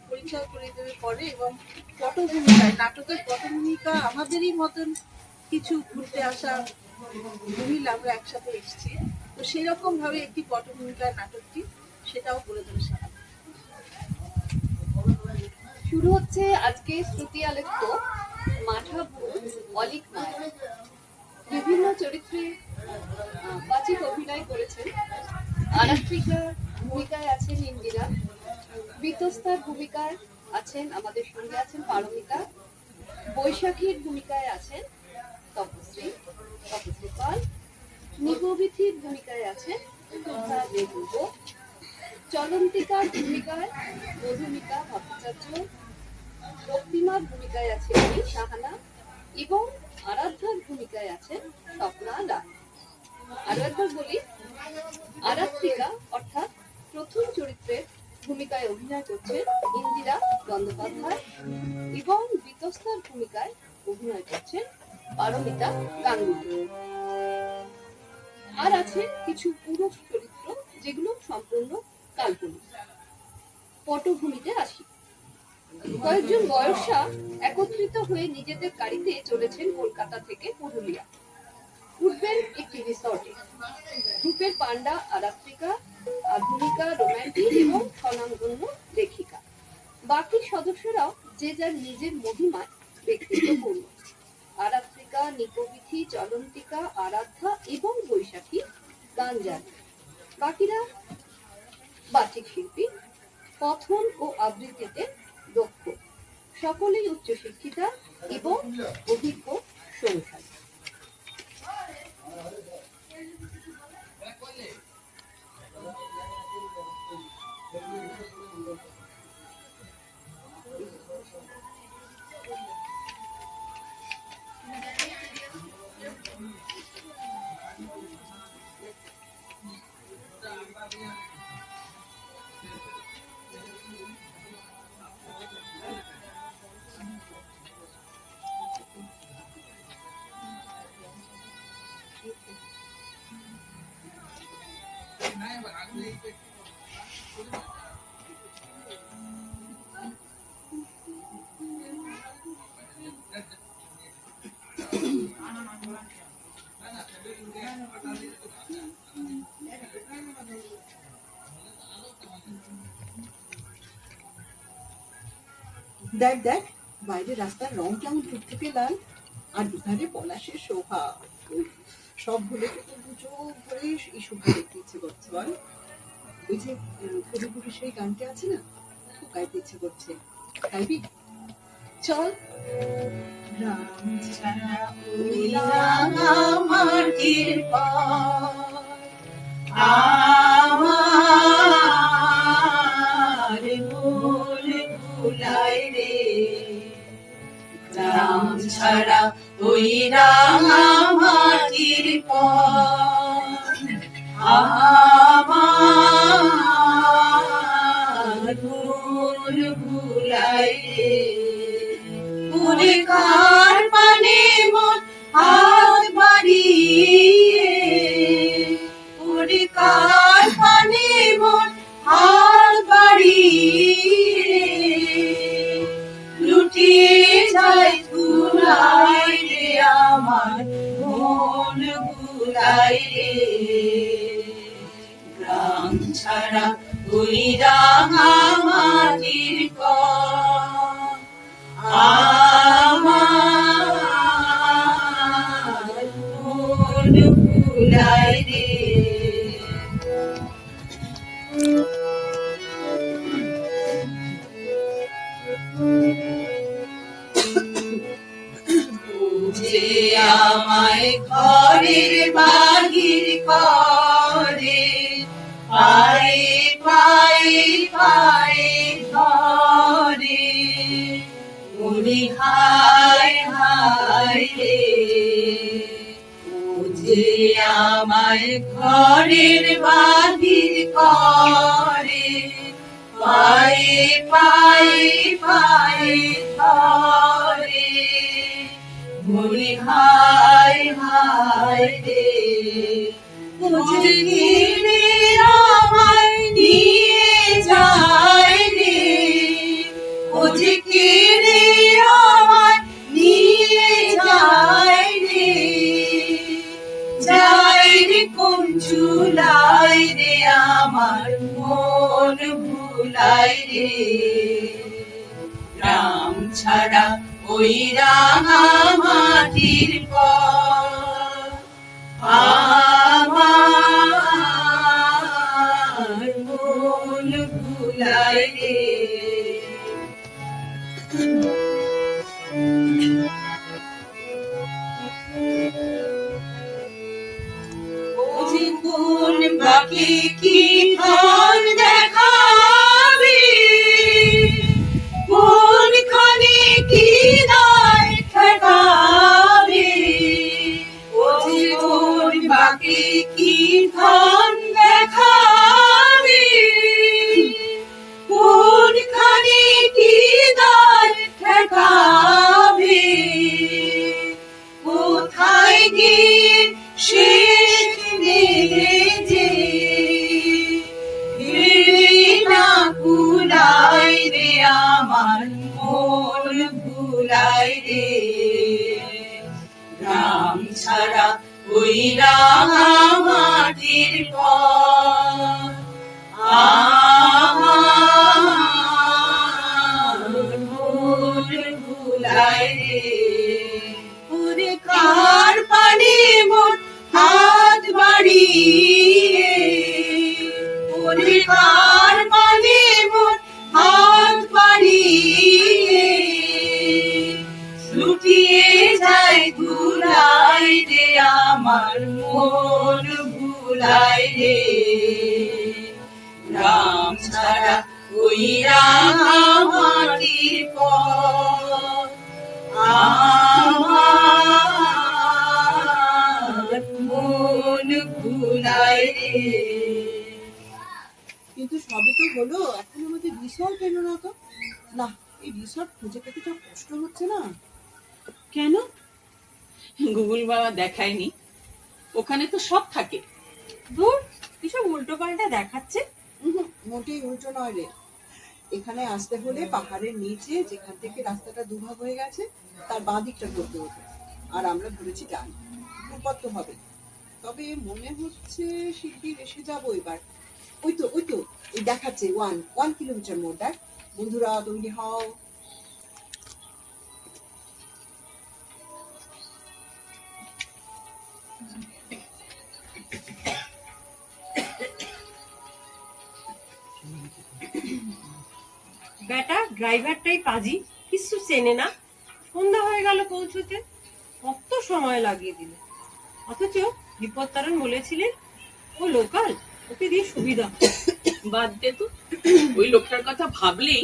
পরিচয় করে দেবে পরে। এবং পটভূমিকায়, নাটকের পটভূমিকা আমাদেরই মতন কিছু ঘুরতে আসা মহিলা আমরা একসাথে এসেছি, তো সেই রকম ভাবে একটি পটভূমিকার নাটকটি, সেটাও বলে দেবে সারা। শুরু হচ্ছে আজকে শ্রুতি আলেখ্য মাঠাভূত অলিক মায়া। বিভিন্ন চরিত্রে বাচিক অভিনয় করেছেন। আরাত্রিকার ভূমিকায় আছেন ইন্দিরা, বিতস্তার ভূমিকায় আছেন আমাদের সঙ্গে আছেন পারমিতা, বৈশাখীর ভূমিকায় আছেন তপশ্রী পাল, নিগবিথির ভূমিকায় আছেন তুষার দেবুর্ব, চলন্তিকার ভূমিকায় মধুমিতা ভট্টাচার্য, রক্তিমার ভূমিকায় আছেন শাহানা এবং আরাধ্যার ভূমিকায় আছেন স্বপ্না রায়। আরো একবার বলি, আরাত্রিকা অর্থাৎ প্রথম চরিত্রের ভূমিকায় অভিনয় করছেন ইন্দিরা বন্দ্যোপাধ্যায় এবং বিতস্তার ভূমিকায় অভিনয় করছেন পারমিতা গাঙ্গুলি। আর আছে কিছু পুরুষ চরিত্র যেগুলো সম্পূর্ণ কাল্পনিক। পটভূমিতে আসি। কয়েকজন বয়স্যা একত্রিত হয়ে নিজেদের গাড়িতে চলেছেন কলকাতা থেকে পুরুলিয়া। উঠবেন একটি রিসর্টে। গ্রুপের পান্ডা আরাত্রিকা, আধুনিকা রোম্যান্টিক এবং স্বনামধন্য লেখিকা। বাকি সদস্যরাও যে যার নিজের মহিমায় ব্যক্তিত্বপূর্ণ। আরাত্রিকা, নিকবিথি, চলন্তিকা, আরাধ্যা এবং বৈশাখী গান জানে। বাকিরা বাচিক শিল্পী, কথন ও আবৃত্তিতে দক্ষ। সকলেই উচ্চশিক্ষিতা এবং অভিজ্ঞ সংখ্যায়। দেখ দেখ, বাইরে রাস্তার রং কেমন টুকটুকে লাল, আর দুধারে পলাশের শোভা। সব ভুলে দু চোখ ভরে এই শোভা দেখতে ইচ্ছে করছে বল। ওই যে কবিগুরু সেই গানটি আছে না, খুব গাইতে ইচ্ছে করছে, গাইবি? চল। রাম ছাড়া ওই রাঙা মাটির পথ আমার মন ভুলায় রে, রাম ছাড়া ওই রাঙা মাটির পথ আমার মন ভুলায় রে। পুরে কার পানে মন হাত বাড়িয়ে, পুরে কার পানে মন হাত বাড়িয়ে, লুটিয়ে যায় ধুলায় রে আমার মন ভুলায় রে। গ্রাম ছাড়া ওই রাঙা মাটির পথ আমার মন ভুলায় রে। যে আমায় ঘরের বাহির করে, পায়ে পায়ে পায়ে ধরে, ওরে হায় হায় রে। ও যে আমায় ঘরের বাহির করে, পায়ে পায়ে পায়ে ধরে, ওরে হায় হায় রে। ও যে আমায় নিয়ে যায় রে, ছাড়া ওই রাঙা মাটির পথ আমার মন ভুলায় রে। ও জীবন বাকি কি ধন দেখাবি, কোনখানে কি দায় ঠেকাবি। ও জীবন বাকি কি ধন দেখাবি, কোনখানে কি দায় ঠেকাবি। কোথায় গিয়ে শেষ নেমে যে ফিরে না কুলায় রে, আমার মন ভুলায় রে। গ্রাম ছাড়া ওই রাঙা মাটির পথ আমার মন ভুলায় রে। ওরে কার পানে মোর হাত বাড়িয়ে, ওরে কার পানে মোর হাত বাড়িয়ে লুটিয়ে যায় ধুলায় রে, আমার মন ভুলায় রে। গ্রাম ছাড়া ওই রাঙা মাটির পথ আমার মন ভুলায় রে। কিন্তু সবই তো হলো, এখন আমাদের রিসর্ট এলো না তো। না, এই রিসর্ট খুঁজে পেতে যা কষ্ট হচ্ছে না। কেন? গুগল বাবা দেখায়নি? ওখানে তো সব থাকে। দূর, কিসব উল্টো পাল্টা দেখাচ্ছে। মোটেই উল্টো নয় রে। এখানে আসতে হলে পাহাড়ের নিচে যেখান থেকে রাস্তাটা দুভাগ হয়ে গেছে তার বাঁ দিকটা ধরতে হতো, আর আমরা ধরেছি ডান। বিপদ হবে, তবে মনে হচ্ছে শিগগির এসে যাবো এবার। ওই তো এই দেখাচ্ছে 1 কিলোমিটার মোড়। দেখ বন্ধুরা, তৈরি হও। বেটা ড্রাইভারটাই পাজি, কিছু চেনে না। সন্ধ্যা হয়ে গেল পৌঁছতে, কত সময় লাগিয়ে দিল। অথচ বিপদ তারণ বলেছিলেন ও লোকাল, ওকে দিয়ে সুবিধা। বাদ দে তো, ওই লোকটার কথা ভাবলেই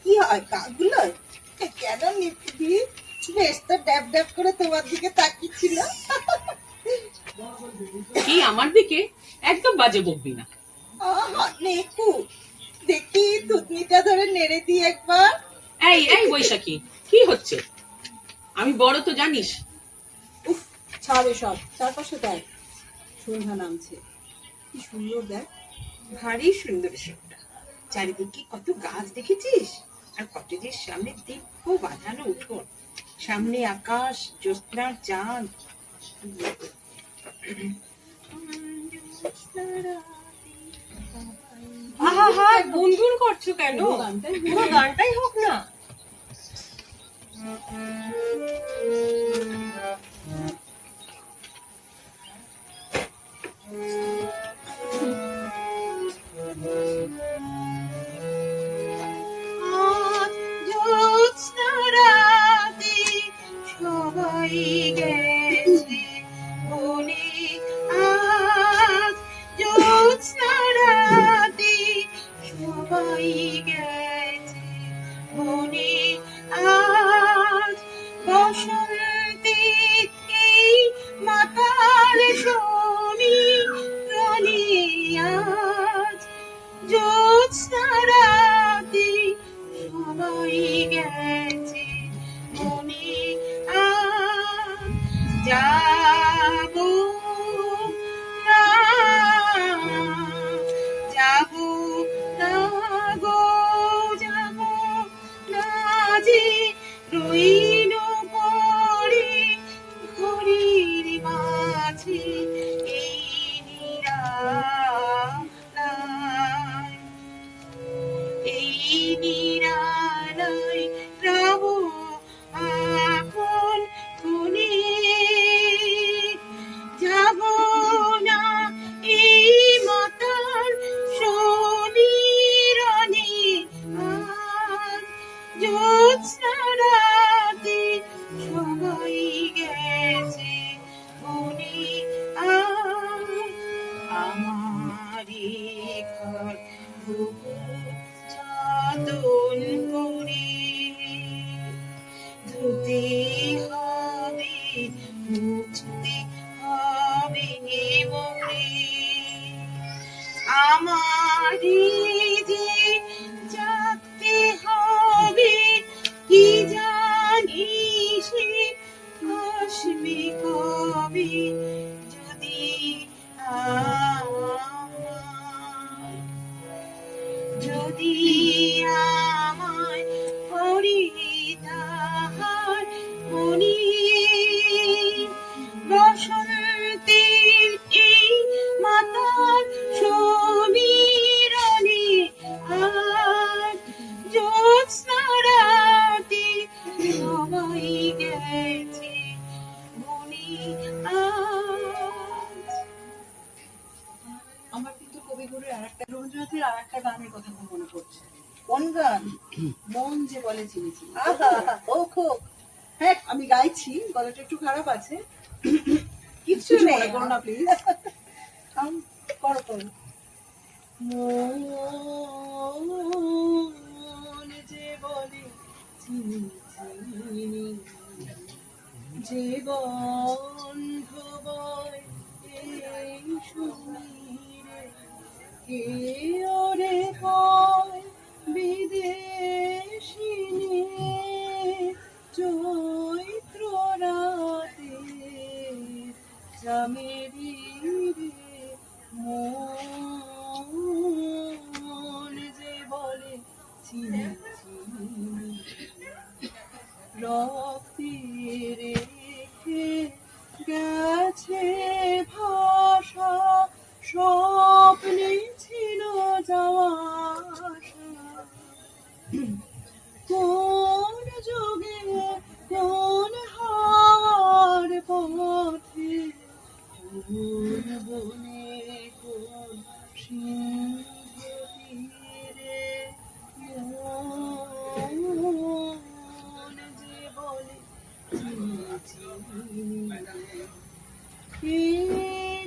কি হয় কাকগুলো কেন নিপি বেশ তো ড্যাব ড্যাব করে তোমার দিকে তাকিয়েছিল। কি আমার দিকে একদম বাজে বকবি না। আহা নেকু, দেখি থুতনিটা ধরে নেড়ে দিই একবার। এই এই বৈশাখী, কি হচ্ছে? আমি বড় তো জানিস। উফ, ছাড় এসব, চারপাশে দেখ সন্ধ্যা নামছে। কি সুন্দর দেখ। ভারী সুন্দর সেটা। চারিদিকে কত গাছ দেখেছিস, আর কটেজের সামনে দিব্য বাঁধানো উঠোন, সামনে আকাশ, জ্যোৎস্নার চাঁদ। আহা, গুনগুন করছো কেন? পুরো গানটাই হোক না। জ্যোৎস্নারাতে সবাই গেছে বনে, আজ জ্যোৎস্নারাতে সবাই গেছে বনে, আজ বসন্তের এই মাতাল শনি রনি, আজ জ্যোৎস্নারাতে সবাই গেছে মনে, আজ যাবো না, যাবো না গো, যাবো না যে রইল পড়ে ঘড়ির মাঝে এই নিরালায়, এই নিরালায় জ্যোৎস্না রাতে সবাই গেছে বনে, আমারি ঘর চাদন করে ধুতে হবে, মুছতে হবে মোরে, আমারি যে জাগতে হবে, কি জানি সে আসবে কবে, যদি যদি আমায় করি তাহার মনি, বসন্তের এই মাতার সমীরণে আর জ্যোৎস্না রাতে সবাই গেছে বনে আজ। আমার কিন্তু কবিগুরুর রবীন্দ্রনাথের আর একটা গানের কথা খুব মনে পড়ছে। কোন গান? মন যে বলে চিনি চিনি। ও খুব, হ্যাঁ আমি গাইছি, গলাটা একটু খারাপ আছে, কিচ্ছু মনে করো না প্লিজ। করো করো। মন যে বলে চিনি চিনি, যে গন্ধ বয় এই সমীরে, কে ওরে কয় বিদেশিনী, চৈত্র রাতে চামেরি রে, মন যে বলে চিনি চিনি, রক্তে রেখে গেছে ভাষা, স্বপ্নে ছিল যাওয়া আশা, কোন যুগে কোন হাওয়ার পথে, কোন বনে কোন সিংহ তীরে, মন যে বলে চিনি চিনি, কে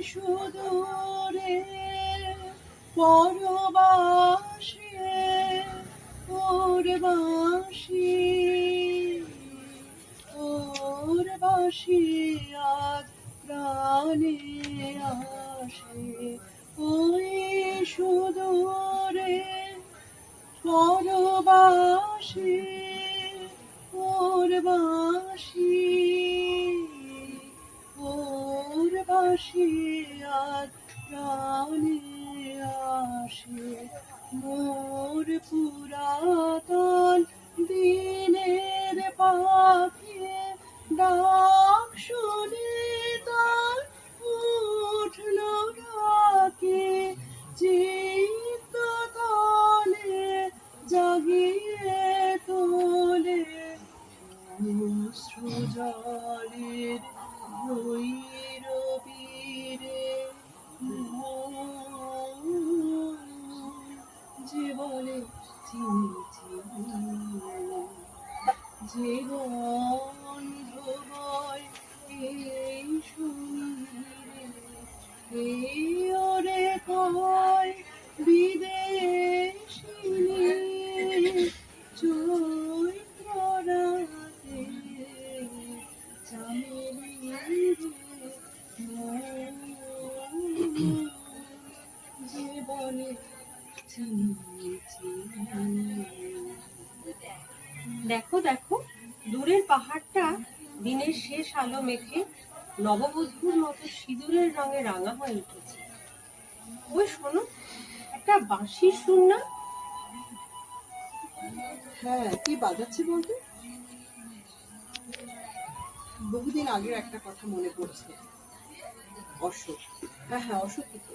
সুদূরে পরবাসে ওর বাঁশি, ওর বাঁশি আজ প্রাণে আসে, ওই সুদূরে পরবাসে ওর বাঁশি, ওর বাঁশি আজ প্রাণে আসে, মোর পুরাতন দিনের পাখি ডাক শুনে তার উঠল ডাকে, চিত্ত তলে জাগিয়ে তোলে অশ্রু জলের ভৈরবীরে, যে বলে চিনি চিনি, যে গন্ধ বয় এই সমীরে, এই ওরে কয় বিদেশিনী, চৈত্র রাতে চামেলি রে, যে বলে চিনি চিনি। দেখো দেখো, দূরের পাহাড়টা দিনের শেষ আলো মেখে নববধূর মতো সিঁদুরের রঙে রাঙা হয়ে উঠেছে। ওই শোনো, একটা বাঁশির সুর না? হ্যাঁ, কি বাজাচ্ছে বলতে? বহুদিন আগের একটা কথা মনে পড়ছে। অশোক, হ্যাঁ হ্যাঁ অশোকই তো।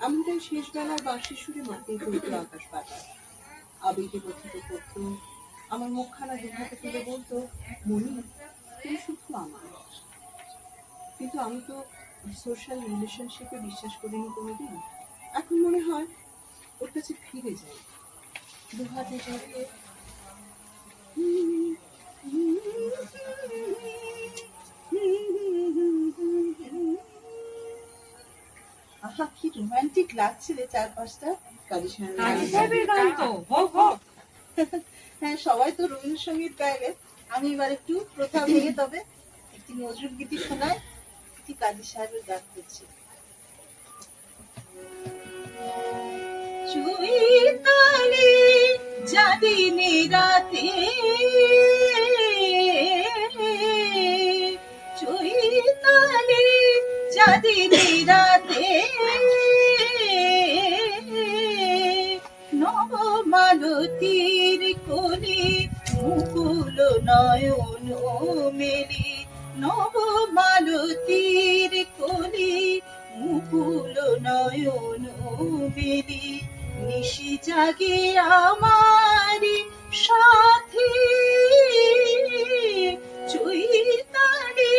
এমনটাই শেষ বেলার বাঁশির সুরে মাতিয়ে তুলতো আকাশ বাতাস, আবেগে গঠিত করতো। আমার মুখখানা দুহাতে তুলে বলতো, মনি তুমি শুধু আমার। কিন্তু আমি তো সোশ্যাল রিলেশনশিপে বিশ্বাস করিনি কোনোদিন। এখন মনে হয় ওর কাছে ফিরে যাই, দুহাতে জড়িয়ে রোমান্টিক লাগছে রে চারপাশটা। কাজী সাহেবের কাজী গান। সাহেবের গান তো হোক হোক। হ্যাঁ, সবাই তো রবীন্দ্রসঙ্গীত গাইলে, আমি এবার একটু প্রথা ভেঙে তবে একটি নজরুল গীতি শোনায়, একটি কাজী সাহেবের গান করছি। চৈতালি যাদিনী রাতে, চৈতালি যাদিনী রাতে, নবমালতীর কোলে মুকুল নয়ন মেলি, নবমালতীর কোলে মুকুল নয়ন মেলি, নিশি জাগে আমার সাথে, চৈতালি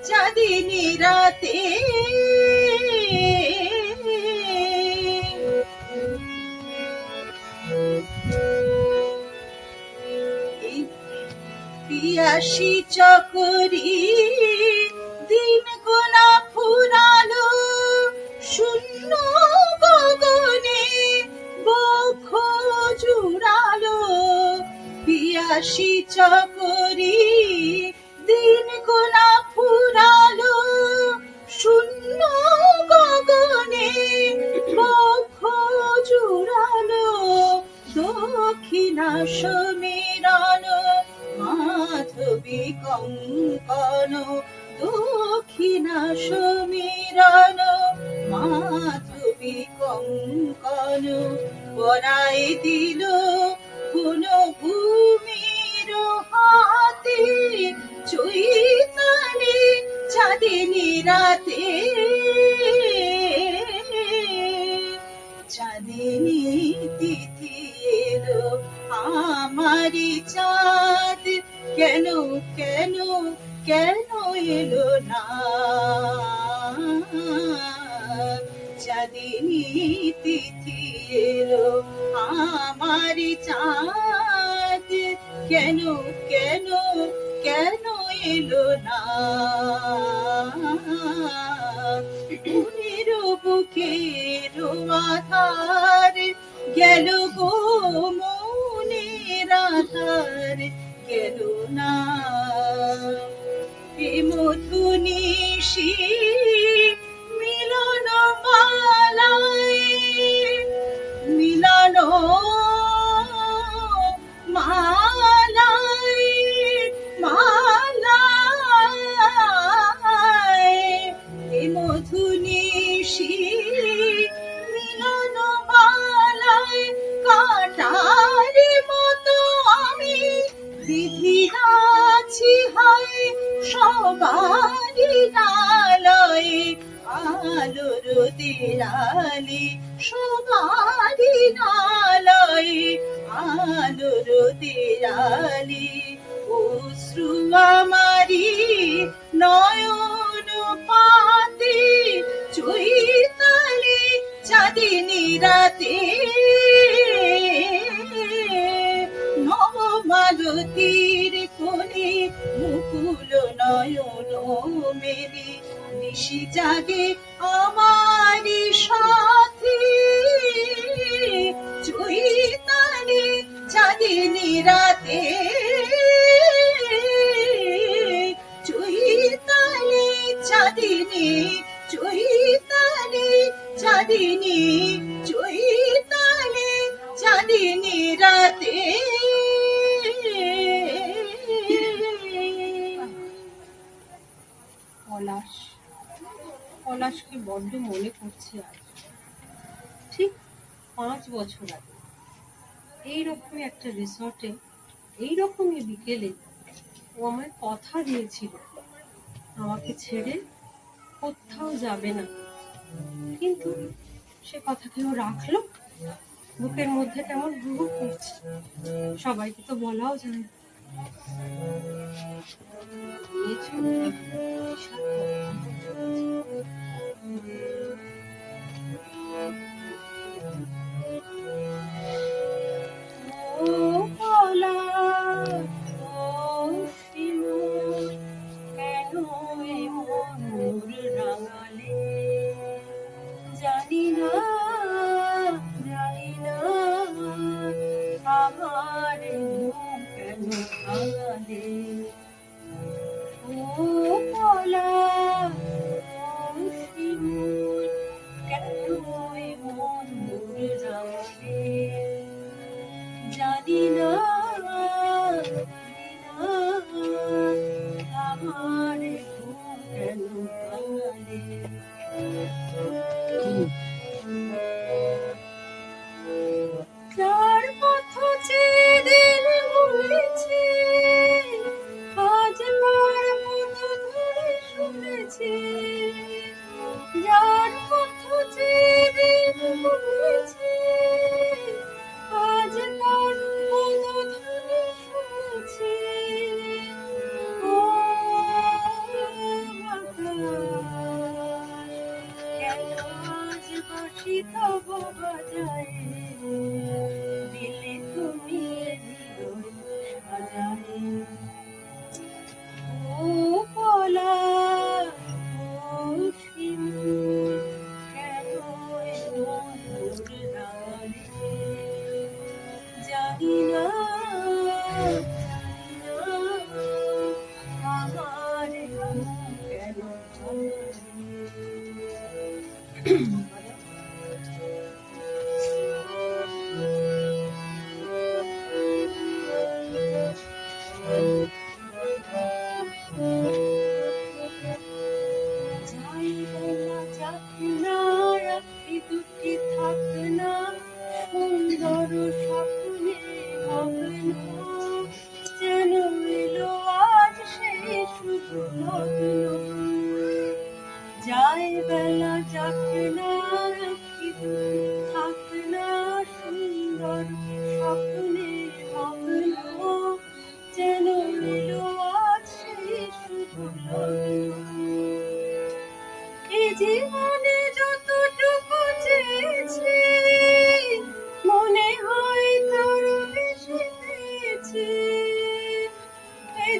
চাঁদিনী রাতে। এই পিয়াসী চকরি দিন গোনা ফুরালো, শূন্য গগনে বক্ষ জুড়ালো, পিয়াসী চকরি দিন গোনা ফুরালো, শূন্য গগনে বক্ষ জুড়ালো, দক্ষিণা সমীরণ মাধবী কঙ্কন, দক্ষিণা সমীরণ মাধবী কঙ্কন, পরাই দিল কোন ভূমির হাতে, চৈতালি চাঁদিনী রাতে, চাঁদিনী তিথি এলো আমারি চাঁদ, কেন কেন কেন এলো না, চাঁদিনী তিথি এলো আমারি চাঁদ, কেন কেন কেন এলো না, মনের বুকের আধার গেল গো, মনের আধার গেল না, এ মধু নিশি মিলন মালায়, মিলন মালায়, মালায়, এ মধু নিশি মিলন মালায়, কাঁটারি মতো আমি বিধি আছি হায়, সবারই নালয়ে আলোর দেয়ালে, সবারই নালয়ে আলোর দেয়ালে, অশ্রু আমারি নয়ন পাতে, চৈতালি চাঁদিনী রাতে, নবমালতীর কোলে মুকুল নয়ন মেলি, নিশি জাগে আমারি সাথে, চৈতালি চাঁদিনী রাতে, চৈতালি চাঁদিনী, চৈতালি চাঁদিনী, চৈতালি চাঁদিনী রাতে। পলাশ, পলাশকে বড্ড মনে পড়ছে আজ। ঠিক 5 বছর আগে এইরকমই একটা রিসর্টে, এইরকমই বিকেলে ও আমায় কথা দিয়েছিল আমাকে ছেড়ে কোথাও যাবে না, কিন্তু সে কথা কেউ রাখলো? বুকের মধ্যে কেমন হুহু করছে, সবাইকে তো বলাও যায় না। ও পলাশ, ও শিমুল, কেন এমন রাঙালে, জানি না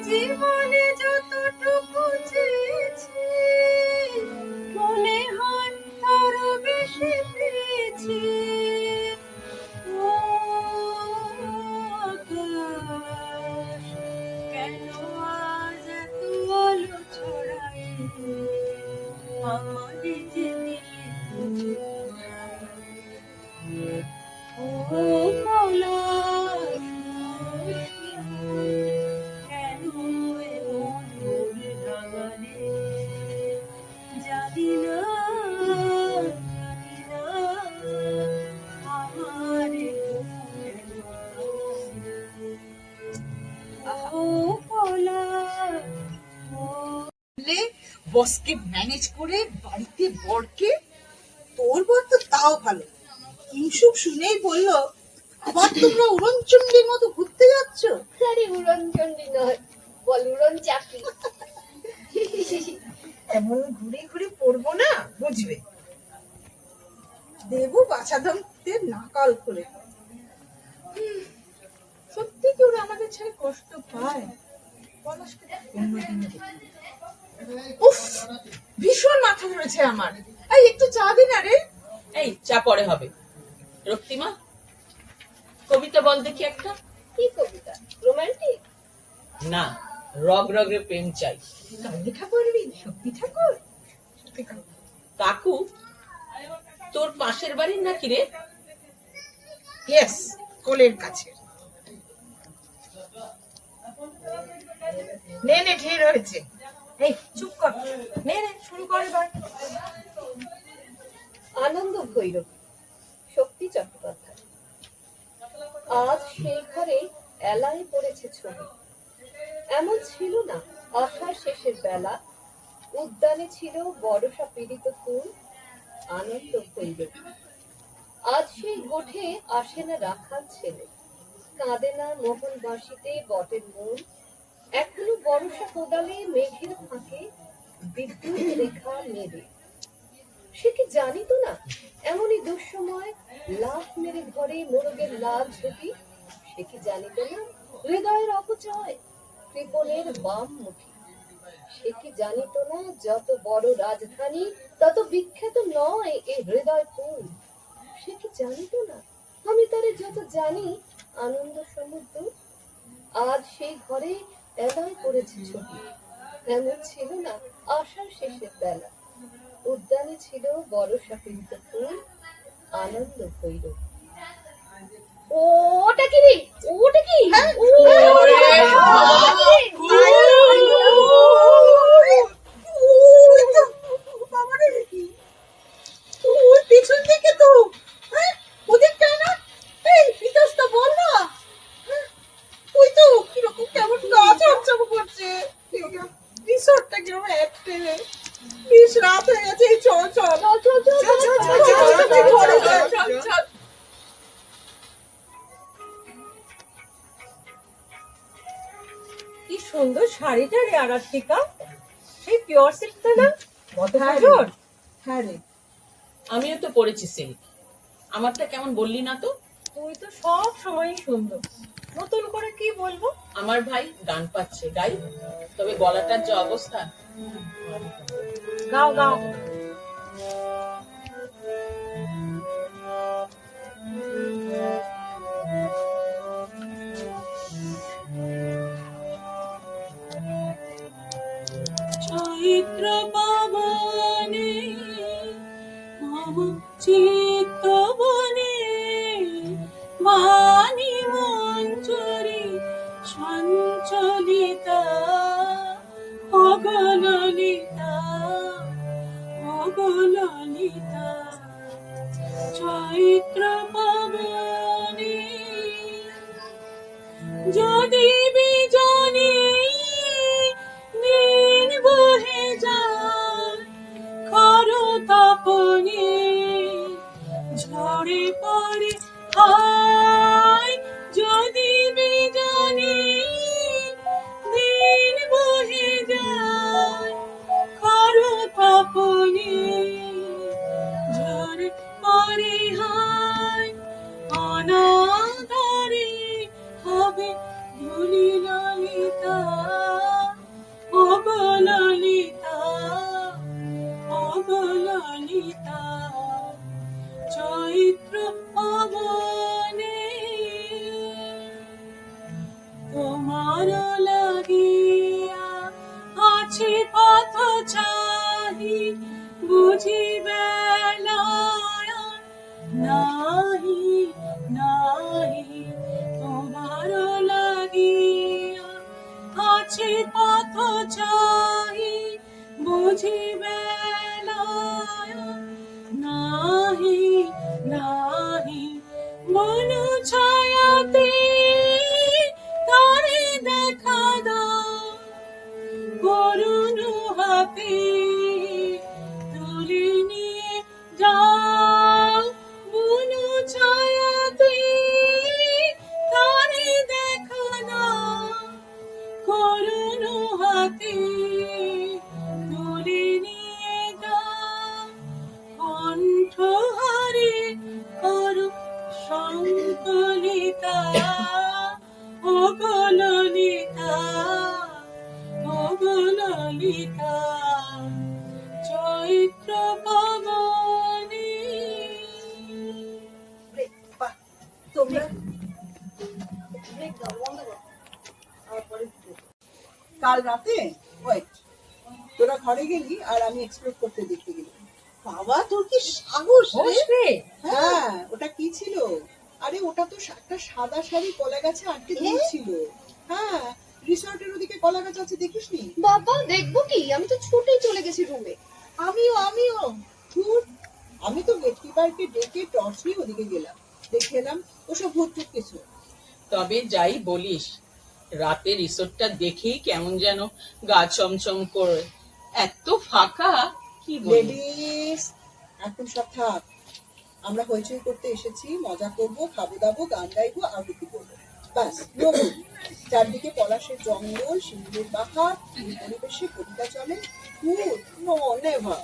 জীবনে যতটুকু চেয়েছি মনে হয় তারও বেশি পেয়েছি। ও আকাশ, কেন আজ এত আলো ছড়ায় আমার যেদিকে ও পলাশ, কেন এমন মন রাঙালে জানি না, জানি না আমার ও পলাশ, ও বসকে ম্যানেজ করে বাড়িতে বরকে, তোর বর তো তাও ভালো, ইউসুফ শুনেই বলল, আবার তোমরা উড়নচণ্ডীর মতো ঘুরতে যাচ্ছ? আরে উড়নচণ্ডী নয়, বল উড়ন চাকরি। এমন ঘুরে ঘুরে পড়বো না, বুঝবে। দেবু বাছাধনদের নাকাল করে। সত্যি কি ওরা আমাদের ছেড়ে কষ্ট পায়? পলাশকে অন্যদিনে দেখি। উফ, ভীষণ মাথা ধরেছে আমার। এই একটু চা দে না রে। এই চা পরে হবে। রক্তিমা, কবিতা বল দেখি একটা। কি কবিতা? রোমান্টিক? না, রগ রগে প্রেম চাই। কার লেখা পড়বি? সত্যি ঠাকুর? কাকু, তোর পাশের বাড়ির নাকি রে? ইয়েস, কোলের কাছে। নে নে, ঢের হয়েছে। এই চুপ কর, নে নে, শুরু কর এবার। আনন্দ ভৈরব, শক্তি চট্টোপাধ্যায়। আজ সেই ঘরে এলায় পড়েছে ছবি। এমন ছিল না আষাঢ় শেষের বেলা, উদ্যানে ছিল বরষা পীড়িত ফুল, আনন্দ ভৈরব। আজ সেই গোঠে আসে না রাখাল ছেলে, কাঁদে না মোহন বাঁশিতে বটের মূল, এখনো বরষা কোদালে মেঘের ফাঁকে বিদ্যুৎ রেখা নেড়ে। সে কি জানিত না এমনই দুঃসময় লাফ মেরে ঘরে মোরগের লাল ছবি? সে কি জানিত না হৃদয়ের অপচয় কৃপণের বাম মুঠি? সে কি জানিত না যত বড় রাজধানী তত বিখ্যাত নয় এই হৃদয় ফুল? সে কি জানিত না আমি তারে যত জানি আনন্দ সমুদ্র? আজ সেই ঘরে এলায় পড়েছে ছবি। এমন ছিল না আষাঢ় শেষের বেলা, উদ্যানে ছিল বরষা পীড়িত ফুল, আনন্দ ভৈরব। ওটা কি রে? ওটা কি? ওই পিছন থেকে তো, হ্যাঁ, ওদিকটা না? এই বিকাশটা বল না। হ্যাঁ, ওই তো কিরকম কেমন গা চমচম করছে। রিসোর্টটা কিরকম একটে, বেশ রাত হয়ে গেছে। এই চল চল চল। কি সুন্দর শাড়িটা রে আরাত্রিকা, সেই পিওর সিল্কটা না? কত সুন্দর। হ্যাঁ রে, আমিও তো পড়েছি সিল্ক। আমারটা কেমন বললি না তো? তুই তো সব সময় সুন্দর, নতুন করে কি বলবো? আমার ভাই গান পাচ্ছে, গাই। তবে গলাটার যে অবস্থা। গাও গাও। চৈত্র পাবনে মম চিত্ত বনে বাণী মঞ্জরি সঞ্চলিতা অগললিতা অগললিতা। চৈত্র পাবনে যদি বিজনে দিন বহে যায় খর তপনে ঝরে পড়ে হায়, যদি বিজনে দিন বহে যায় খর তপনে ঝরে পড়ে হায়, অনাদরে হবে বলি ললিতা ও গো ললিতা ও গো ললিতা চৈত্র পবনে তোমার লাগিয়া আছে পথ চাহি বুঝিবে নাহি নাহি তোমার লাগিয়া আছে পথ চাহি বুঝিবে নাহি নাহি মন ছায়াতে তারে দেখা দাও করুণ হাতে তুলে নিয়ে যাও মন ছায়াতে তারে দেখা দাও করুণ হাতে তুলে নিয়ে যাও কণ্ঠহারে করু সংকলিতা ও গো ললিতা ও গো ললিতা চৈত্র পবনে বাহ, তোমরা কাল রাতে ওয়েট তোরা ঘরে গেলি আর আমি এক্সপ্লোর করতে দেখতে গেলাম। বাবা তোর কি সাহস রে! হ্যাঁ ওটা কি ছিল? আরে ওটা তো একটা সাদা শাড়ি কলা গাছে আটকে দিয়েছিল। হ্যাঁ রিসর্টের ওদিকে কলা গাছ আছে দেখিসনি? বাবা দেখবো কি, আমি তো ছুটে চলে গেছি রুমে। আমিও ধুর, আমি তো গেটকিপারকে ডেকে টর্চ নিয়ে ওদিকে গেলাম, দেখে এলাম ওসব ভূত টুত কিছু। তবে যাই বলিস, রাতে রিসোর্টটা দেখেই কেমন যেন গা চমচম করে। এত ফাঁকা, কি বলি। লেডিস এখন সব থাক, আমরা হইচই করতে এসেছি, মজা করবো, খাবো দাবো, গান গাইবো, আবৃত্তি করবো, বাস। চারদিকে পলাশের জঙ্গল, শিমুলের বাহার, এই পরিবেশে কবিতা চলে। No never.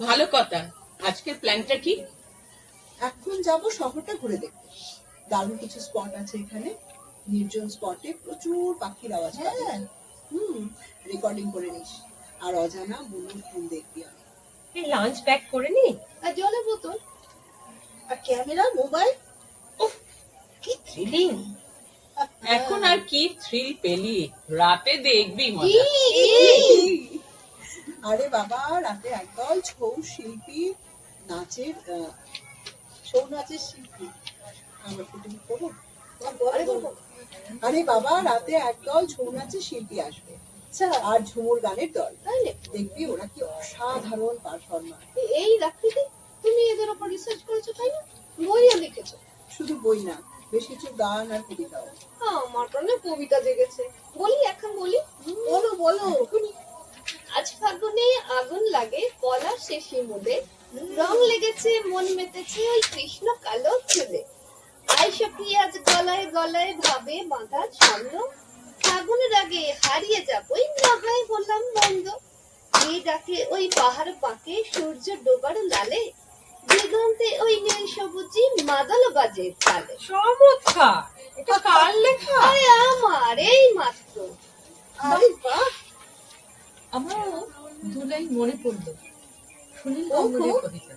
ভালো কথা। আজকের প্ল্যানটা কি? এখন যাব শহরটা ঘুরে দেখতে। দারুণ কিছু স্পট আছে এখানে, নির্জন স্পটে প্রচুর পাখির আওয়াজ পাবে। রেকর্ডিং করে নিস, আর অজানা বুনুর ফোন দেখবি। আমি লাঞ্চ প্যাক করে নি, আর জলের বোতল আর ক্যামেরা, মোবাইল। কি থ্রিলিং। এখন আর কি থ্রিল পেলি? রাতে দেখবি মজা। আরে বাবা, রাতে একদল ছৌ শিল্পী নাচের ছৌ নাচের শিল্পী। আমরা ফুটেনি করবো? আরে বাবা, রাতে একদল ছৌ নাচের শিল্পী আসবে আর ঝুমুর গানের দল। দেখবি ওরা কি অসাধারণ পারফরমার। এই রাত্রিতে তুমি এদের উপর রিসার্চ করেছো তাই না? বইও লিখেছো? শুধু বই না, বেশ কিছু গান আর কবিতাও। আমার প্রাণে কবিতা জেগেছে। বলি এখন বলি। বলো বলো। আজ ফাগুনে আগুন লাগে পলাশ সে শিমুলে, রং লেগেছে মন মেতেছে ওই কৃষ্ণ কালো চুলে। আই সখী আজ গলায় গলায় ভাবে বাঁধা ছন্দ, ফাগুনের আগে হারিয়ে যাবই না হয় হলাম বন্ধ। এই ডাকে ওই পাহাড় পাকে সূর্য ডোবার লালে, দিগন্তে ওই নীল সবুজি মাদল বাজে তালে। চমৎকার। এটা কার লেখা? আরে আমার এই মাত্র। আরে বাহ, আমারও ধুলাই মনে পড়লো সুনীল ও, গঙ্গোরের খুব। কবিতা।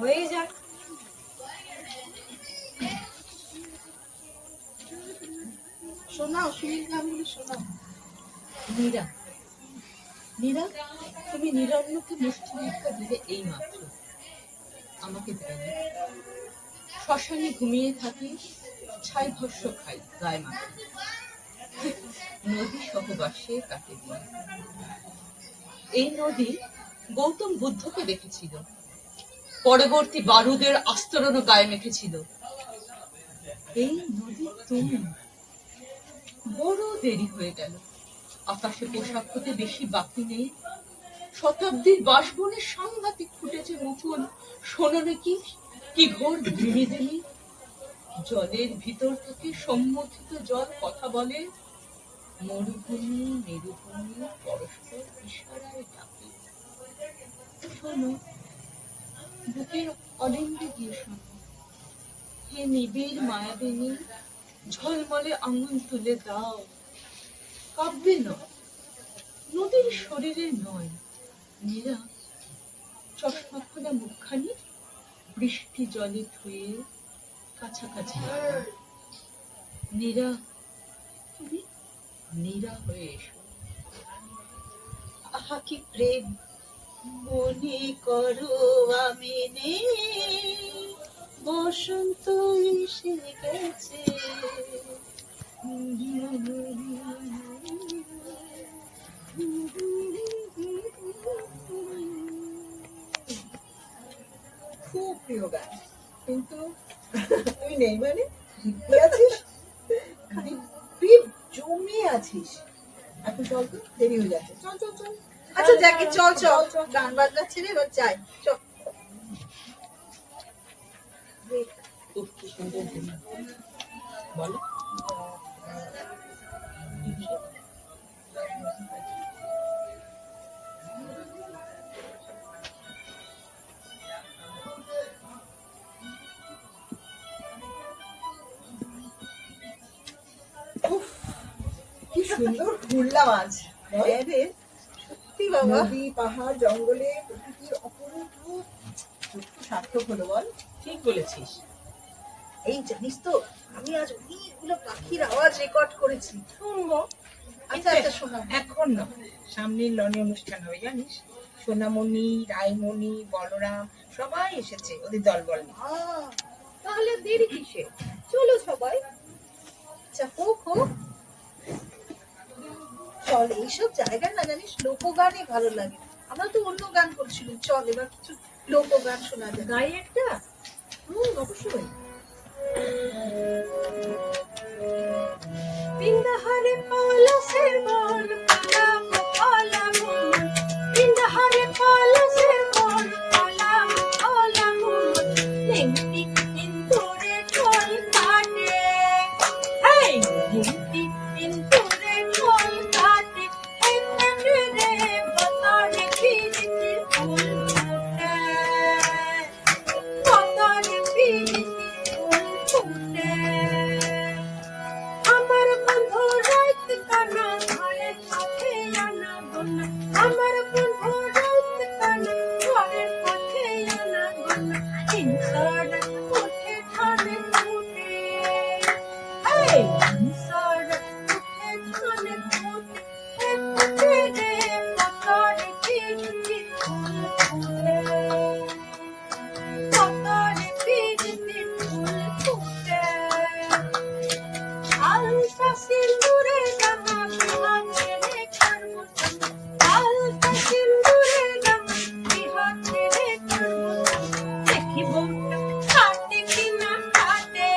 হয়ে যাক। শোনাও, সুনীল গানগুলো শোনাও। নীরা, নীরা, তুমি নিরন্নকে মুষ্টি ভিক্ষা দিলে এই মাত্র, আমাকে দেয়নি। শ্মশানে ঘুমিয়ে থাকি, ছাই ভস্য খাই গায়ে মাথা, নদী সহবাসে কাটে দিন। এই নদী গৌতম বুদ্ধকে দেখেছিল, পরবর্তী বারুদের আস্তরণ গায়ে মেখেছিল। এই নদী তুমি। বড় দেরি হয়ে গেল, আকাশে পোশাক হতে বেশি বাকি নেই। শতাব্দীর বাসবনে সাংঘাতিক ফুটেছে মুকুল, শোনো নাকি কি ঘোর ধিমিধিমি। জলের ভিতর থেকে সম্মোহিত জল কথা বলে, মরুভূমি মেরুভূমি পরস্পর ইশারায় ডাকে। শোনো, বুকের অলিন্দে দিয়ে শোনো, হে নিবিড় মায়াবিনী, ঝলমলে আঙুল তুলে দাও। কাব্যে নয়, নদীর শরীরের নয়, নীরা চশমা খোলা মুখখানি বৃষ্টি জলে ধুয়ে কাছাকাছি আনো। নীরা, তুমি নীরা হয়ে এসো। আহা কি প্রেম, মনে করো আমি নেই, বসন্ত এসে গেছে। খুব প্রিয় গান, কিন্তু তুই নেই মানে কি আছিস, তুই জমে আছিস। এখন চল তো, দেরি হয়ে যাচ্ছে, চল চল চল। আচ্ছা যাকে, চল চল, গান বাজনা ছেড়ে এবার যাই, চল। উফ, কি সুন্দর দিন। বলো। উফ, কি সুন্দর ঘুরলাম আজ। হ্যাঁ রে, সত্যি বাবা, নদী পাহাড় জঙ্গলে প্রকৃতির অপরূপ রূপ সত্যি সার্থক হলো বল। ঠিক বলেছিস। এই জানিস তো, আমি আজ অনেকগুলো পাখির আওয়াজ রেকর্ড করেছি, শুনবো? আচ্ছা আচ্ছা শোনা। এখন না, সামনের লনে অনুষ্ঠান হবে জানিস, সোনামণি, রায়মণি, বলরাম সবাই এসেছে, ওদের দলবল নিয়ে। তাহলে দেরি কিসে, চলো সবাই। আচ্ছা হোক হোক, চল। এইসব জায়গায় না জানিস লোকগানই ভালো লাগে। আমরা তো অন্য গান করছিলাম, চল এবার কিছু লোকগান শোনা যায়। গাই একটা। অবশ্যই। বিন্দাহারে পলাশের বন পালাম পালাম, বিন্দাহারে পলাশের বন পালাম পালাম, নেংটি ইন্দুরে ঢোল কাটে, হেই নেংটি ইন্দুরে ঢোল কাটে, হে কাটে রে বাতারে পিরিতির ফুল ফোটে, বাতারে পিরিতির ফুল ফোটে। আমার বন্ধু রাত কানা ঘরের পথে আনা গোনা, আমার বন্ধু রাত কানা ঘরের পথে আনা গোনা, হিংসার উঠে ধানে ফুটে, এই হিংসার উঠে ধানে ফুটে, হে ফুটে রে পাতারে পিরিতির ফুল ফুটে, পাতারে পিরিতির ফুল ফুটে। আলতা সিন্দুরে রাঙা বিহার ছেড়ে কারমো, আলতা সিন্দুরে রাঙা বিহার ছেড়ে কারমো, দেখি বউটা কাটে কিনা কাটে,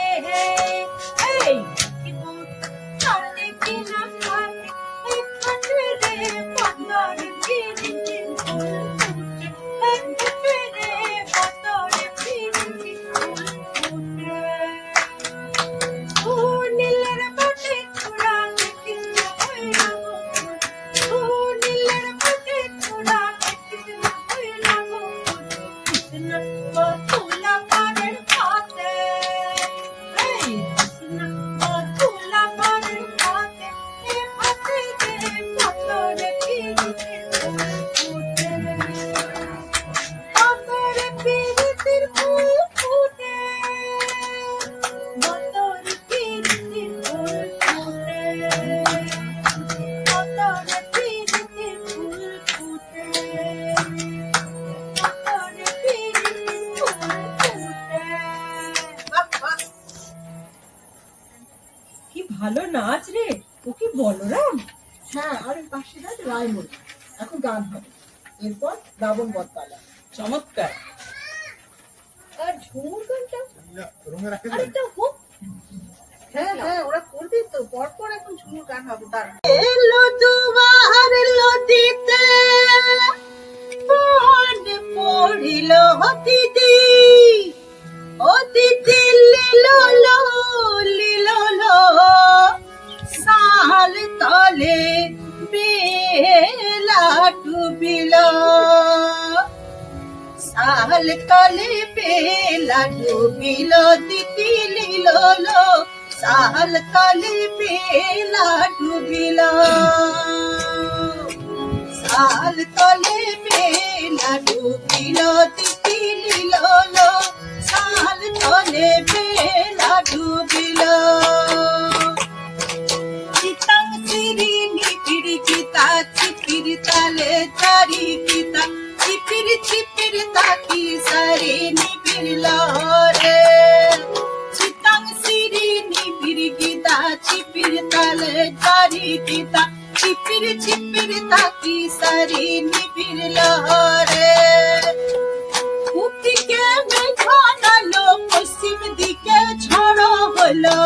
এই দেখি বউটা কাটে কিনা কাটে, এই কাটে রে পাতারে পিরিতির ফুল ফুটে, এই ফুটে রে পাতারে পিরিতির ফুল ফুটে। ও নীলের বটে চূড়াতে কৃষ্ণ হইলা গো, ও নীলের বটে চূড়াতে কৃষ্ণ হইলা গো, কৃষ্ণ বতুলা পাড়ের পাতে, এই কৃষ্ণ বতুলা পাড়ের পাতে, এ পাতে রে পাতারে পিরিতির ফুল ফুটে, পাতারে পিরিতির ফুল ফুটে, পাতারে পিরিতির ফুল ফুটে, পাতারে পিরিতির ফুল ফুটে, পাতারে পিরিতির ফুল ফুটে। বাহ, বাহ। কি ভালো নাচ রে, ও কি বলরাম। হ্যাঁ, আর ওই পাশে না রায়মণি। এখন গান হবে, এরপর রাবণ বধ পালা। চমৎকার। আর ঝুমুর গানটা আরেকটা হোক। হ্যাঁ হ্যাঁ, ওরা করবে তো, পরপর এখন ঝুমুর গান হবে। তার এলো দুবার লতিতে, মন পড়িল অতিথি, অতিথি লীললো লীললো, সাল তলে বেলা ডুবিল, সাল তলে বেলা ডুবিল তিতিলিল লো সাল তলে বেলা ডুবিল সাল তলে বেলা ডুবিল তিতিলিল লো সাল তলে বেলা ডুবিল চিতাং সিরি নিপিড়ি গীতা চিপির তালে চারি গীতা চিপির চিপির তাকি সারে নিবিড় লহরে চিতাং সিরি নিপিড়ি গীতা চিপির তালে চারি গীতা চিপির চিপির তাকি সারে নিবিড় লহরে উদিকে মেঘনালো পশ্চিম দিকে ঝড় হলো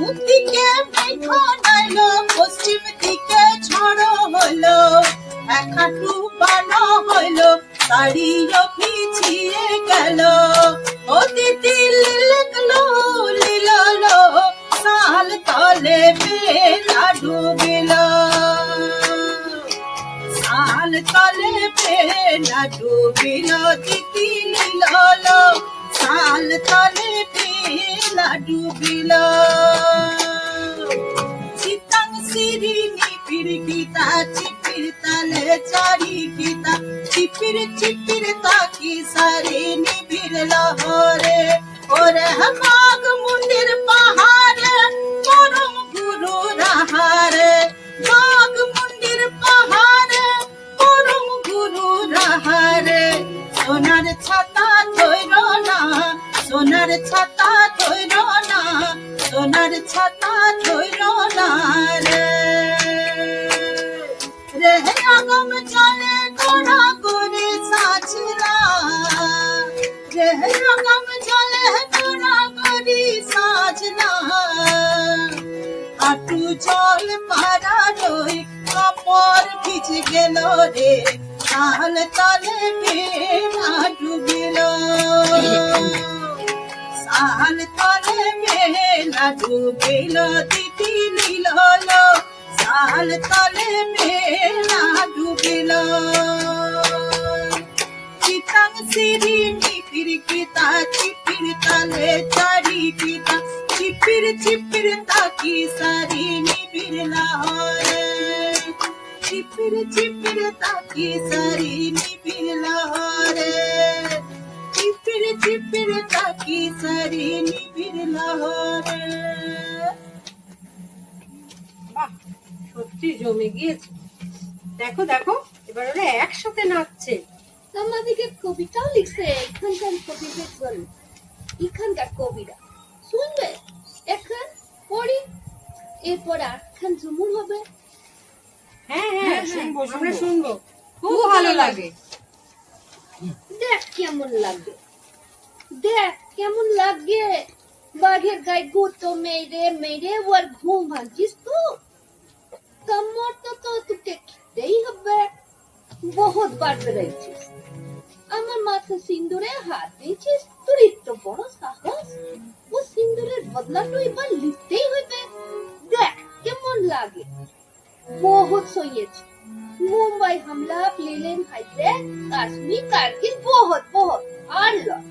উদিকে মেঘনালো পশ্চিম দিকে ঝড় হলো এক হাঁটু বানো হলো শাড়িও পিছিয়ে গেল ও তিতিল লিখলো লিলো সাল তলে বেলা ডুবিল সাল তলে বেলা ডুবিল তিতিল লো সাল তলে বেলা ডুবিল চিতাং সিরি নিপির গীতা চিপির তালে চারি গীতা চিপির চিপির তাকি সারে নিবিড় লহরে ওরে মাগ মুন্ডির পাহাড়ে পরম গুরু রাহারে মাগ মুন্ডির পাহাড়ে পরম গুরু রাহারে সোনার ছাতা ধইর না সোনার ছাতা ধইর না সোনার ছাতা ধইর না রে রে আগম চলে ঘোড়া করে সাজলা রে আগম চলে ঘোড়া করে সাজলা হাঁটু জল পারা রই কাপড় ভিজে গেল রে সাল তলে বেলা ডুবিল সাল তলে বেলা ডুবিল তিতিলিল লো সাল তলে বেলা ডুবিল চিতাং সিরি নিপির গীতা চিপির তালে চারি গীতা চিপির চিপির তাকি সারি নিবিড় লহরে চিপির চিপির তাকি সারি নিবিড় লহরে চিপির চিপির তাকি সারি নিবিড় লহরে বাহ, সত্যি জমে গিয়েছে। দেখো দেখো, এবার ওরা একসাথে নাচছে। আমাদেরকে কবিতাও লিখছে এখানকার কবিদের এখানকার কবিরা শুনবে এখন পড়ি এরপর আটখান ঝুমুর হবে। হ্যাঁ হ্যাঁ, শুনবো, আমরা শুনবো, খুব ভালো লাগে। দেখ কেমন লাগে, দেখ কেমন লাগে, বাঘের গায়ে গুঁতো মেরে মেরে ওর ঘুম ভাঙছিস তো, কমর তো তোকে খেতেই হবে। বহুত বার বেড়েছিস, আমার মাথা সিন্দুরে হাত দিয়েছিস, তোর এত বড় সাহস, ও সিন্দুরের বদলাটা এবার লিখতেই হইবে। দেখ কেমন লাগে, বহুত সইয়েছি, মুম্বাই হামলা, প্লেন হাইতে, কাশ্মীর, কার্গিল, বহুত বহুত আর লয়।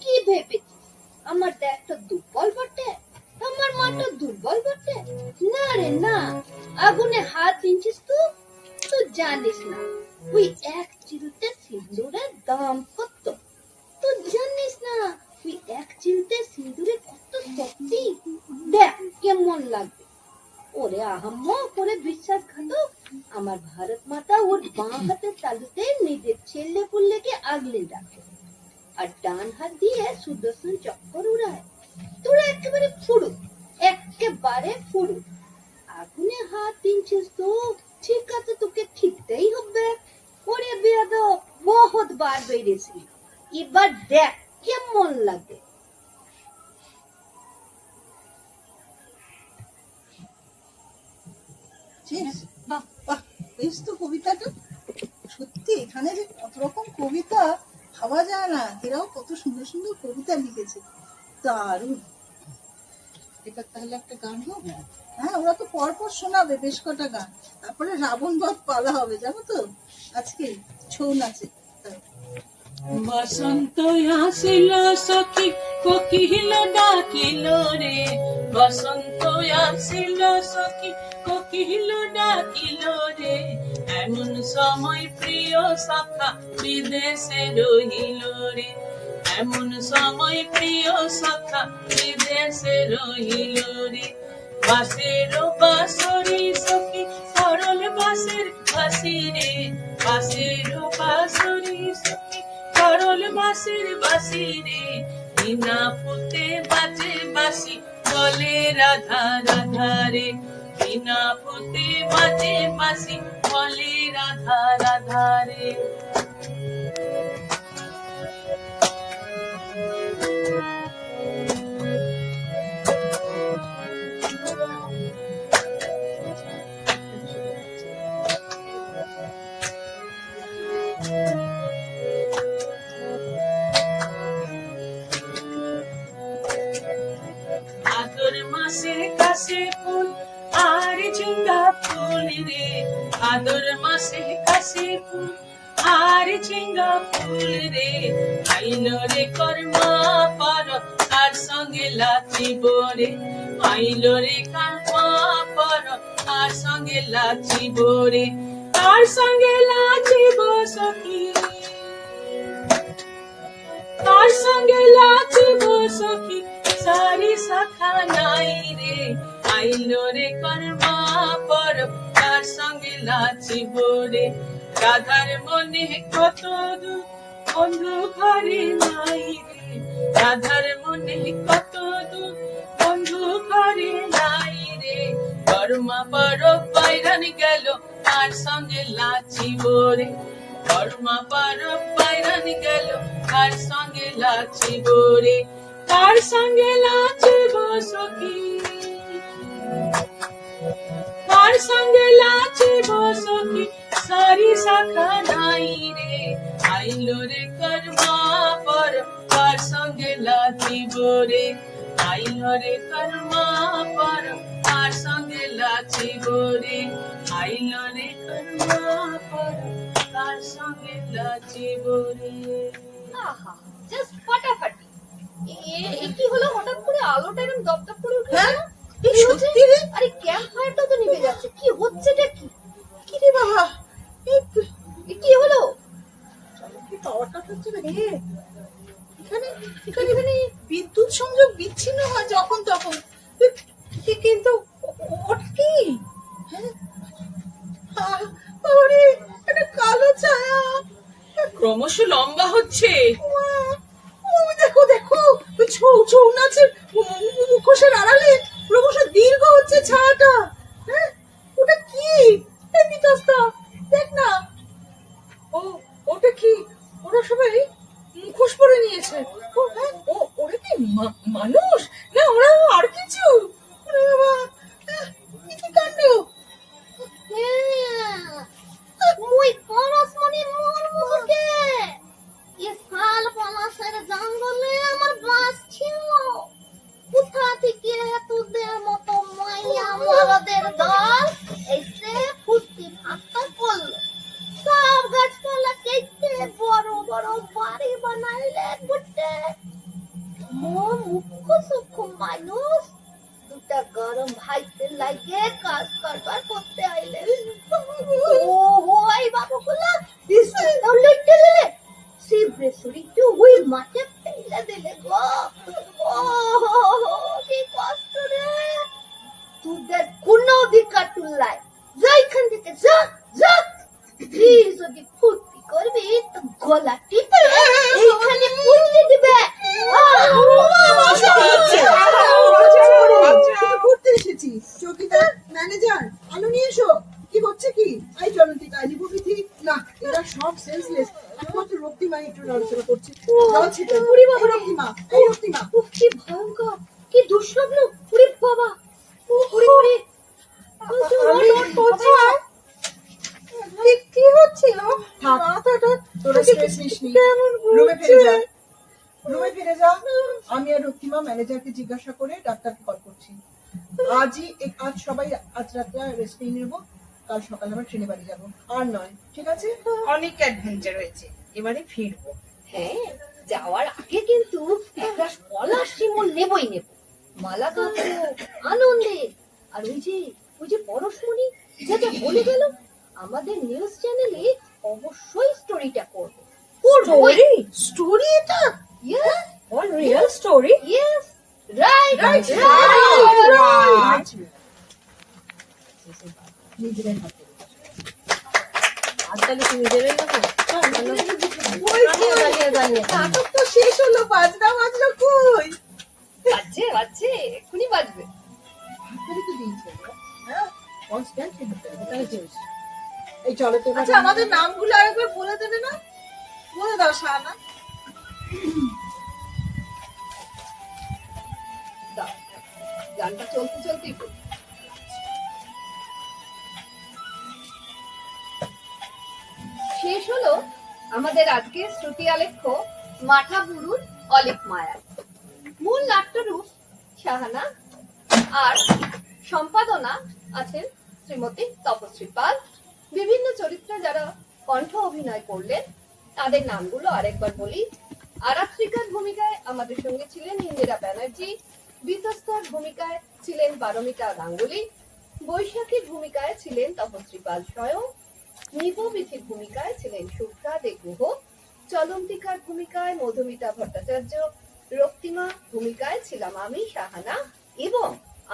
কি ভেবেছিস আমার দেশটা দুর্বল বটে, আমার মাটা দুর্বল বটে? না রে না, আগুনে হাত দিনছিস তুই জানিস না ওই এক চিলতে সিন্দুরের দাম কত, তুই জানিস না ওই এক চিলতে সিন্দুরে কত শক্তি। দেখ কেমন লাগবে। ওরে আহাম্ম করে বিশ্বাসঘাতক, আমার ভারত মাতা ওর বাঁ হাতের তালুতে নিজের ছেলে পুল্লেকে আগলে রাখে আর ডান হাত দিয়ে সুদর্শন চক্কর উড়ায়। তোরা একেবারে ফুড়ু, একেবারে ফুড়ু। আগুনে হাত দিনছিস তো, ঠিক আছে তোকে ঠিকতেই হবে। ওরে বেয়াদব, বহুত বার বেরিয়েছি, এবার দেখ কেমন লাগে। বাহ বাহ, বেশ তো কবিতাটা। সত্যি এখানে যে কত রকম কবিতা ভাবা যায় না, এরাও কত সুন্দর সুন্দর কবিতা লিখেছে, দারুণ। এবার তাহলে একটা গান হবে। হ্যাঁ, ওরা তো পরপর শোনাবে বেশ কটা গান, তারপরে রাবণ বধ পালা হবে, জানো তো আজকে ছৌ নাচে। বসন্ত আসিল সখী কোকিল ডাকিল রে, বসন্ত আসিল সখী কোকিল ডাকিল রে, এমন সময় প্রিয় সখা বিদেশে রহিল রে, এমন সময় প্রিয় সখা বিদেশে রহিল রে। বাঁশের বাঁশরি সখী সরল বাঁশের বাঁশি রে, বাঁশের বাঁশরি সখী সরল বাঁশের বাঁশি রে, বিনা ফুতে বাজে বাঁশি বলে রাধা রাধা রে, বিনা ফুতে বাজে বাঁশি বলে রাধা রাধা রে। ভাদর মাসে কাশে ফুল আর ঝিঙ্গা ফুল রে, ভাদর মাসে কাশে ফুল আর ঝিঙ্গা ফুল রে, আইল রে কর্মা পর তার সঙ্গে লাচিব রে, আইল রে কর্মা পর তার সঙ্গে লাচিব রে, তার সঙ্গে লাচিব সখী, তার সঙ্গে লাচিব সখী সারি শাখা নাই রে, আইল রে কর্মা পর তার সঙ্গে লাচিব রে, রাধার মনে কত দুঃখ বন্ধু ঘরে নাই রে, রাধার মনে কত দুঃখ বন্ধু ঘরে নাই রে, কর্মা পর বাইরান গেল তার সঙ্গে লাচিব রে, কর্মা পর বাইরান গেল তার সঙ্গে লাচিব রে, তার সঙ্গে লাচিব সখী, তার সঙ্গে লাচিব সখী সারি শাখা নাই রে, আইল রে কর্মা পর তার সঙ্গে লাচিব রে, আইল রে কর্মা পর তার সঙ্গে লাচিব রে, আইল রে কর্মা পর তার সঙ্গে লাচিব রে। আহা জাস্ট ফাটাফাটি। কি হলো হঠাৎ করে আলোটা এরকম দপদপ করে উঠে হ্যাঁ? গেল? এই কি হচ্ছে? সত্যি রে? আরে ক্যাম্প ফায়ারটা তো নিভে যাচ্ছে, কি হচ্ছেটা কি? কি রে বাবা, কি হলো? কি পাওয়ারটা হচ্ছে না রে? এখানে এখানে এখানে বিদ্যুৎ সংযোগ বিচ্ছিন্ন হয় যখন তখন, কিন্তু ওটা কি? হ্যাঁ, আরে একটা কালো ছায়া, ক্রমশ লম্বা হচ্ছে, দেখো দেখো ওই ছৌ নাচের মুখোশের আড়ালে ক্রমশ দীর্ঘ হচ্ছে ছায়াটা। হ্যাঁ, ওটা কি? এই বিতস্তা দেখ না, ওটা কি? ওরা সবাই মুখোশ পরে নিয়েছে। হ্যাঁ, ওরা কি মানুষ না ওরা আর কিছু? ওরে বাবা, কি কাণ্ড! মুই পরশমণি মোর মুখে এ শাল পলাশের জঙ্গলে আমার বাস ছিল। কোথা থেকে তোদের মতো মাইয়া মরদের দল এসে ফুটি ফাঁকা করলো, সব গাছপালা কেটে বড় বড় বাড়ি বানাইলে গোটে। মোর মুখ্য সূক্ষ্ম মানুষ দুটা গরম ভাইতে লাগে কাজ করবার করতে আইলে। ওই বাবুগুলা দিশটাও লইতে দিলে, শিবরে শরীরটা ওই মাঠে ফেলে দিলে গো। কি কষ্ট রে! তোদের কোনো অধিকার তুললাই, যা এখান থেকে, যা যা। তুই যদি ফুর্তি করবি তো গলা টিপে এইখানে পুঁতে দিবে। ঘুরতে এসেছি, চৌকিদার ম্যানেজার আলো নিয়ে এসো। কি হচ্ছে কি? এই চলন্তি কাহিনী প্রভৃতি না, এরা সব সেন্সলেস। একমাত্র রক্তিমা একটু নড়াচড়া করছে। জল ছিটে রক্তিমা, এই রক্তিমা। উফ, কি ভয়ঙ্কর, কি দুঃস্বপ্ন! ওরে বাবা, ওরে ওরে, কি হচ্ছিল? মাথাটা তোরা স্ট্রেস নিস নি, রুমে ফিরে যা, রুমে ফিরে যা। আমি আর রক্তিমা ম্যানেজারকে জিজ্ঞাসা করে ডাক্তারকে কল করছি। আজ সবাই আজ রাতে রেস্ট নিয়ে নেবো, কাল সকালে আমরা ট্রেনে বাড়ি যাবো। আর নয়, ঠিক আছে? অনেক অ্যাডভেঞ্চার হয়েছে, এবারে ফিরবো। হ্যাঁ, যাওয়ার আগে কিন্তু একটা পলাশ শিমুল নেবই নেব, মালা গাঁথবো আনন্দে। আর ওই যে পরশমণি যা যা বলে গেল, আমাদের নিউজ চ্যানেলে অবশ্যই স্টোরিটা করবো। স্টোরি স্টোরি এটা yes all real story. Yes, right Right, right. নিজেরাই হাতে আর তাহলে তুমি নিজেরাই দেখো। কই কই নাটক তো শেষ হলো, বাজনা বাজলো কই? বাজছে এক্ষুনি বাজবে। হাততালি তো দিয়েছে হ্যাঁ? কনস্ট্যান্টলি হাততালি চলছে। এই চলো তো আচ্ছা আমাদের নামগুলো আরেকবার বলে দেবে না? বলে দাও শাহানা। দাও, গানটা চলতে চলতেই বলি। শেষ হলো আমাদের আজকের শ্রুতি আলেখ্য মাঠা বুড়ুর অলিক মায়া। মূল নাট্যরূপ শাহানা, আর সম্পাদনা আছেন শ্রীমতী তপশ্রী পাল। বিভিন্ন চরিত্রে যারা কণ্ঠ অভিনয় করলেন তাদের নামগুলো আরেকবার বলি। আরাত্রিকার ভূমিকায় আমাদের সঙ্গে ছিলেন ইন্দিরা ব্যানার্জি, বিতস্তার ভূমিকায় ছিলেন পারমিতা গাঙ্গুলি, বৈশাখীর ভূমিকায় ছিলেন তপশ্রী পাল স্বয়ং, নিপবিথির ভূমিকায় ছিলেন শুভ্রা দে গুহ, চলন্তিকার ভূমিকায় মধুমিতা ভট্টাচার্য, রক্তিমা ভূমিকায় ছিলাম আমি শাহানা, এবং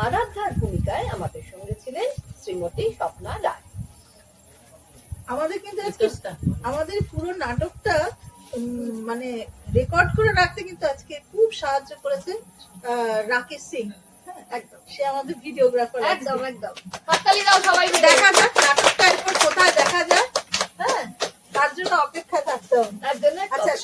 আরাধ্যার ভূমিকায় আমাদের সঙ্গে ছিলেন শ্রীমতী স্বপ্না রায়। আমাদের কিন্তু আজকে আমাদের পুরো নাটকটা মানে রেকর্ড করে রাখতে কিন্তু আজকে খুব সাহায্য করেছে রাকেশ সিং। একদম সে আমাদের ভিডিওগ্রাফার। একদম একদম। হাততালি দাও সবাই মিলে। দেখা যাক নাটকটা এরপর কোথায় দেখা যায়, হ্যাঁ তার জন্য অপেক্ষা থাকতে হবে। তার জন্য আচ্ছা